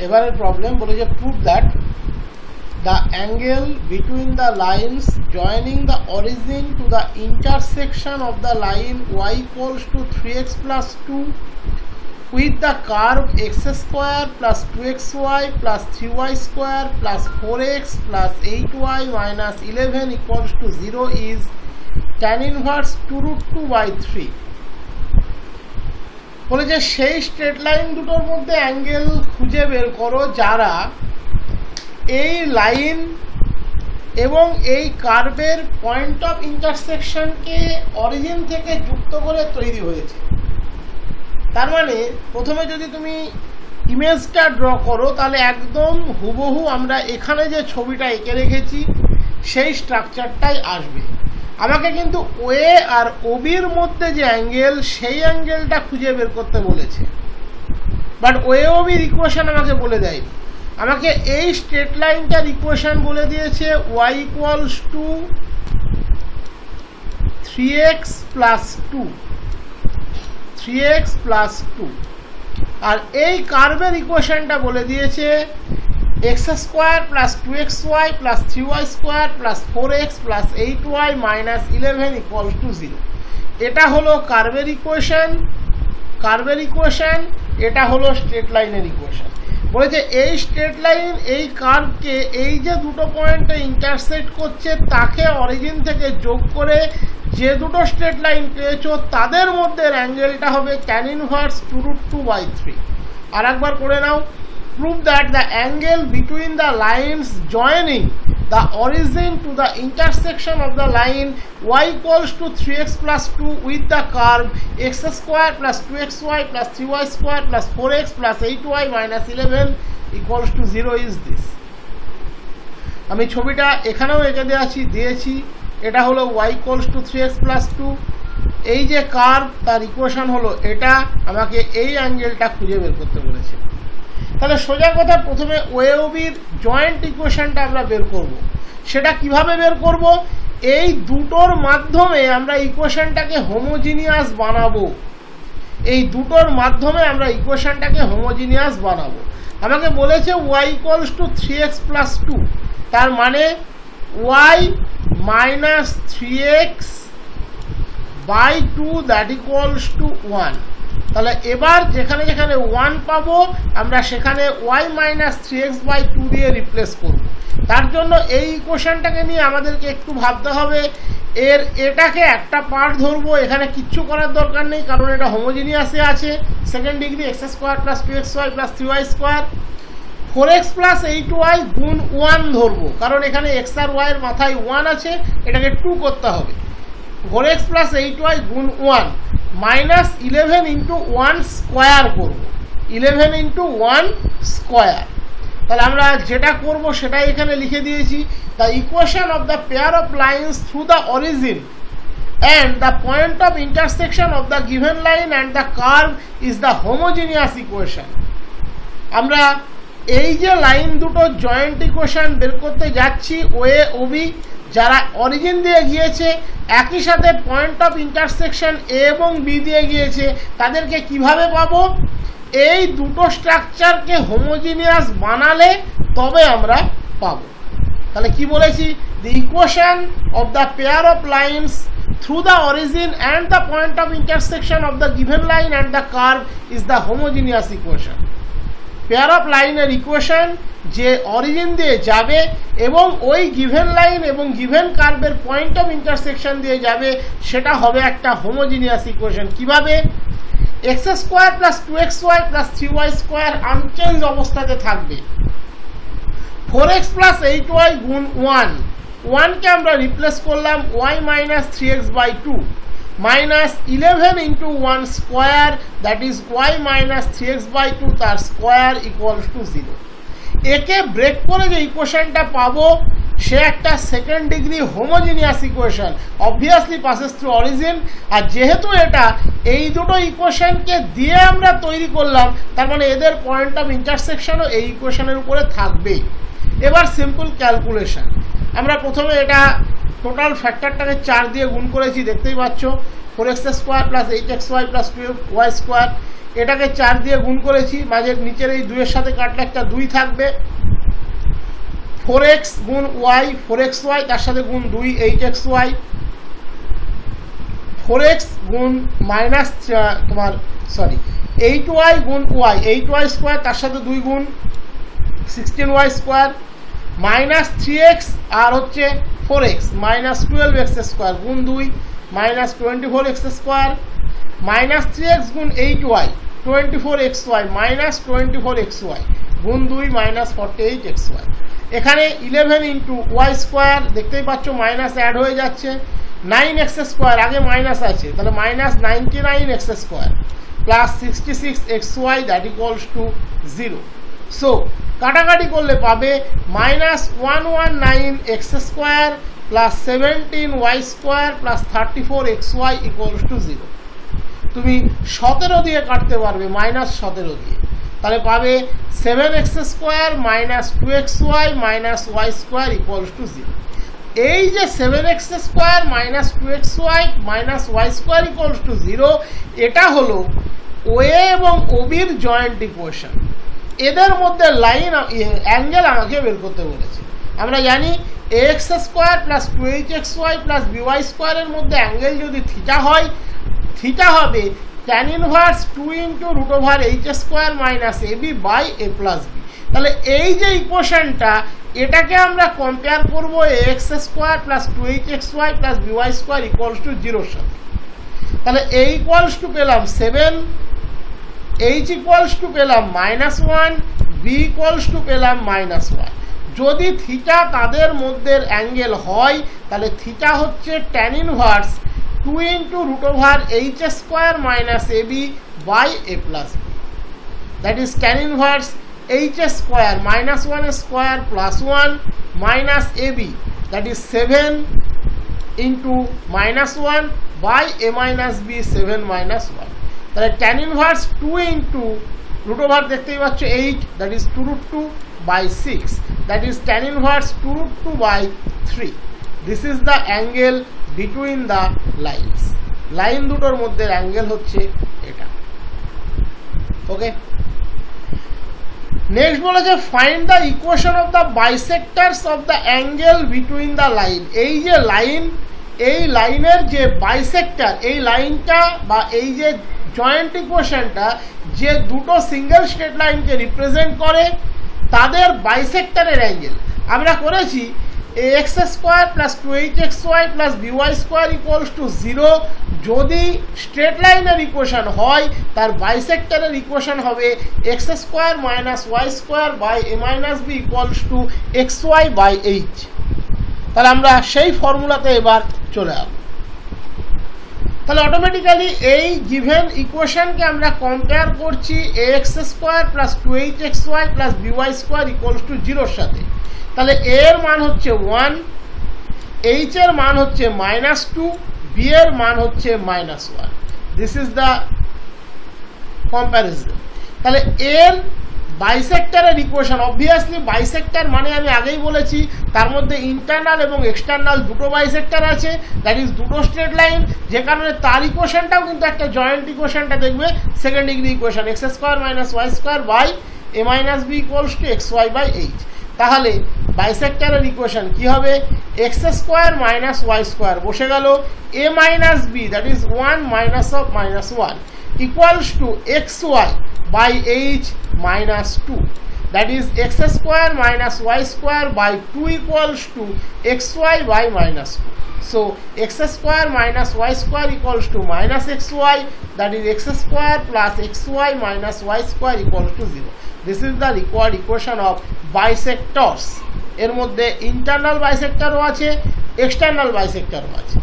এবারে প্রবলেম বলে যে prove that the angle between the lines joining the origin to the intersection of the line y equals to 3x plus 2 with the curve x square plus 2xy plus 3y square plus 4x plus 8y minus 11 equals to 0 is tan inverse 2 root 2 by 3 বলে যে সেই straight line দুটোর মধ্যে angle খুঁজে বের করো যারা এই লাইন এবং এই কার্ভের পয়েন্ট অফ ইন্টারসেকশনকে অরিজিন থেকে যুক্ত করে তৈরি হয়েছে। তার মানে প্রথমে যদি তুমি ইমেজটা ড্র করো তাহলে একদম হুবহু আমরা এখানে যে ছবিটা এঁকে রেখেছি সেই স্ট্রাকচারটাই আসবে। আমাকে কিন্তু ওয়ে আর ওবির মধ্যে যে অ্যাঙ্গেল সেই অ্যাঙ্গেলটা খুঁজে বের করতে বলেছে, বাট ওয়ে ওবির ইকুয়েশন আমাকে বলে দেয়নি। আমাকে এই স্ট্রেট লাইনটার ইকুয়েশন বলে দিয়েছে y equals to 3x plus 2 আর এই কার্ভের ইকুয়েশনটা বলে দিয়েছে x square plus 2xy plus 3y square plus 4x plus 8y minus 11 equals to 0। এটা হলো কার্ভের ইকুয়েশন, এটা হলো স্ট্রেট লাইনের ইকুয়েশন। বলেছে এই স্ট্রেট লাইন এই কার্ভকে এই যে দুটো পয়েন্টে ইন্টারসেক্ট করছে তাকে অরিজিন থেকে যোগ করে যে দুটো স্ট্রেট লাইন পেয়েছো তাদের মধ্যে অ্যাঙ্গেলটা হবে tan inverse 2 root 2 by 3। আর একবার করে নাও, prove that the angle between the lines joining the origin to the intersection of the line y equals to 3x plus 2 with the curve x square plus 2xy plus 3y square plus 4x plus 8y minus 11 equals to 0 is this। আমি ছবিটা এখানেও এঁকে দিয়েছি। এটা হলো y equals to 3x plus 2, এই যে curve তার ইকুয়েশন হলো এটা। আমাকে এই অ্যাঙ্গেলটা খুঁজে বের করতে বলেছে। তাহলে সোজা কথা, প্রথমে ওএওবির জয়েন্ট ইকুয়েশনটা আমরা বের করব। সেটা কিভাবে বের করব? এই দুটোর মাধ্যমে আমরা ইকুয়েশনটাকে হোমোজিনিয়াস বানাবো। আমাকে বলেছে y equals to 3x plus 2, তার মানে y minus 3x by 2 that equals to 1। তাহলে এবার যেখানে যেখানে 1 পাবো আমরা সেখানে y মাইনাস 3x বাই 2 দিয়ে রিপ্লেস করব। তার জন্য এই ইকুয়েশনটাকে নিয়ে আমাদেরকে একটু ভাবতে হবে। এটাকে একটা পার্ট ধরবো, এখানে কিচ্ছু করার দরকার নেই কারণ এটা হোমোজিনিয়াসে আছে। Second degree x square plus 2xy plus 3y square 4x plus 8y গুণ 1 ধরবো কারণ এখানে x আর y এর মাথায় 1 আছে, এটাকে 2 করতে হবে। 4x প্লাস 8y গুণ 1 মাইনাস 11 ইন্টু 1 স্কোয়ার করবো, 11 ইন্টু 1 স্কোয়ার। তাহলে আমরা যেটা করব সেটাই এখানে লিখে দিয়েছি। The equation of the pair of lines through the origin and the point of intersection of the given line and the curve is the homogeneous equation। আমরা এই যে লাইন দুটো জয়েন্ট ইকুয়েশন বের করতে যাচ্ছি ওয়ে ওবি যারা origin দিয়ে গিয়েছে, একই সাথে পয়েন্ট অফ ইন্টারসেকশন এ এবং বি দিয়ে গিয়েছে, তাদেরকে কিভাবে পাবো? এই দুটো স্ট্রাকচারকে হোমোজিনিয়াস বানালে তবে আমরা পাবো। তাহলে কি বলেছি? the equation of the pair of lines through the origin and the point of intersection of the given line and the curve is the homogeneous equation। Pair of লাইনের ইকুয়েশন যে অরিজিন দিয়ে যাবে এবং ওই গিভেন লাইন এবং given কার্ভের point of intersection দিয়ে যাবে সেটা হবে একটা হোমোজিনিয়াস ইকুয়েশন। কিভাবে? x square plus 2xy plus 3y square unchange অবস্থাতে থাকবে। 4x প্লাস 8y গুণ 1কে আমরা রিপ্লেস করলাম y minus 3x by 2 minus 11 into 1 square that is y minus 3x by 2 তার স্কোয়ার ইকুয়ালস টু 0। একে ব্রেক করে যে ইকুয়েশনটা পাবো সে একটা second degree homogeneous equation, obviously passes through origin. আর যেহেতু এটা এই দুটো ইকুয়েশনকে দিয়ে আমরা তৈরি করলাম তার মানে এদের পয়েন্ট অফ ইন্টারসেকশনও এই ইকুয়েশনের উপরে থাকবে। এবার সিম্পল ক্যালকুলেশন, আমরা প্রথমে এটা টোটাল ফ্যাক্টরটাকে 4 দিয়ে গুণ করেছি, দেখতেই পাচ্ছ 4x square plus 8xy plus 12y square, এটাকে 4 দিয়ে গুণ করেছি, মাঝের নিচের এই 2 এর সাথে কাটলে একটা 2 থাকবে, 4x গুণ y 4xy তার সাথে গুণ 2 8xy, 4x গুণ মাইনাস তোমার 8y গুণ y 8y স্কোয়ার তার সাথে 2 গুণ 16y স্কোয়ার, মাইনাস 3x আর হচ্ছে 4x মাইনাস 12x স্কোয়ার গুণ 2 minus 24x square, minus 3x গুণ 8y 24xy মাইনাস 24xy গুণ 2 মাইনাস 48xy। এখানে 11 ইন্টু ওয়াই স্কোয়ার দেখতেই পাচ্ছ মাইনাস অ্যাড হয়ে যাচ্ছে, 9x স্কোয়ার আগে মাইনাস আছে তাহলে minus 99x square plus 66xy that equals to 0। So কাটাকাটি করলে পাবে minus 119x square plus 17y square plus 34xy equals to 0। তুমি 17 দিয়ে কাটতে পারবে মাইনাস 17 দিয়ে, তাহলে পাবে 7x square minus 2xy minus y square equals to 0। এই যে 7x square minus 2xy minus y square equals to 0, এটা হলো ওএ এবং ওবির জয়েন্ট ইকুয়েশন। এদের মধ্যে লাইন অ্যাঙ্গেল আমাকে বের করতে বলেছে। আমরা জানি ax square plus 2hxy plus by স্কোয়ারের মধ্যে অ্যাঙ্গেল যদি থিটা হয়, থিটা হবে tan inverse 2 into root over h square minus ab by a plus B. তাহলে এই যে ইকুয়েশনটা, এটাকে আমরা কম্পেয়ার করবো ax square plus 2hxy plus by square equals to 0 সাথে। তাহলে a ইকুয়ালস টু পেলাম 7, h ইকুয়ালস টু পেলাম -1, b ইকুয়ালস টু পেলাম -1। যদি থিটা তাদের মধ্যে অ্যাঙ্গেল হয় তাহলে থিটা হচ্ছে tan inverse 2 into root over h square minus ab by a plus B, that is tan inverse h square minus 1 square plus 1 minus ab, that is 7 into -1 by a minus b 7 minus 1। তাহলে tan inverse 2 into root over দেখতেই পাচ্ছ 8, that is 2√2 by 6, that is tan inverse 2√2 by 3। This is the angle between the lines. Line দুটোর মধ্যে angle হচ্ছে এটা। Okay, next বলেছে find the equation of the bisectors of the angle between the line. এই যে line, এই লাইনের যে বাইসেক্টর, এই লাইনটা বা এই যে জয়েন্ট ইকুয়েশনটা যে দুটো সিঙ্গেল স্ট্রেট লাইনকে রিপ্রেজেন্ট করে, তাদের বাইসেক্টরের অ্যাঙ্গেল আমরা করেছি ax square plus 2hxy plus by square equals to 0। যদি স্ট্রেট লাইনের ইকুয়েশন হয় তার বাইসেক্টরের ইকুয়েশন হবে x square minus y square by a minus b equals to xy by h। তাহলে আমরা সেই ফর্মুলাতে এবার চলে আসবো। তাহলে অটোমেটিক্যালি এই গিভেন ইকুয়েশনকে আমরা কম্পেয়ার করছি ax square plus 2hxy plus by square equals to 0 সাথে। তাহলে a এর মান হচ্ছে 1, h এর মান হচ্ছে -2, b এর মান হচ্ছে -1। This is the comparison. তাহলে এর বাইসেক্টরের ইকুয়েশন, অবভিয়াসলি বাইসেক্টর মানে আমি আগেই বলেছি তার মধ্যে ইন্টারনাল এবং এক্সটার্নাল দুটো বাইসেক্টর আছে, দ্যাট ইজ দুটো স্ট্রেট লাইন, যে কারণে তার ইকুয়েশনটাও কিন্তু একটা জয়েন্ট ইকুয়েশনটা দেখবে second degree equation x square minus y square by a minus b equals to xy by h। তাহলে বাইসেক্টরের ইকুয়েশন কি হবে, x square minus y square বসে গেল, a minus b that is 1 minus of -1 equals to xy by h minus 2, that is x square minus y square by 2 equals to xy by minus 2. So x square minus y square equals to minus xy, that is x square plus xy minus y square equals to 0. This is the required equation of bisectors. এর মধ্যে internal bisector ও আছে, external bisector ও আছে।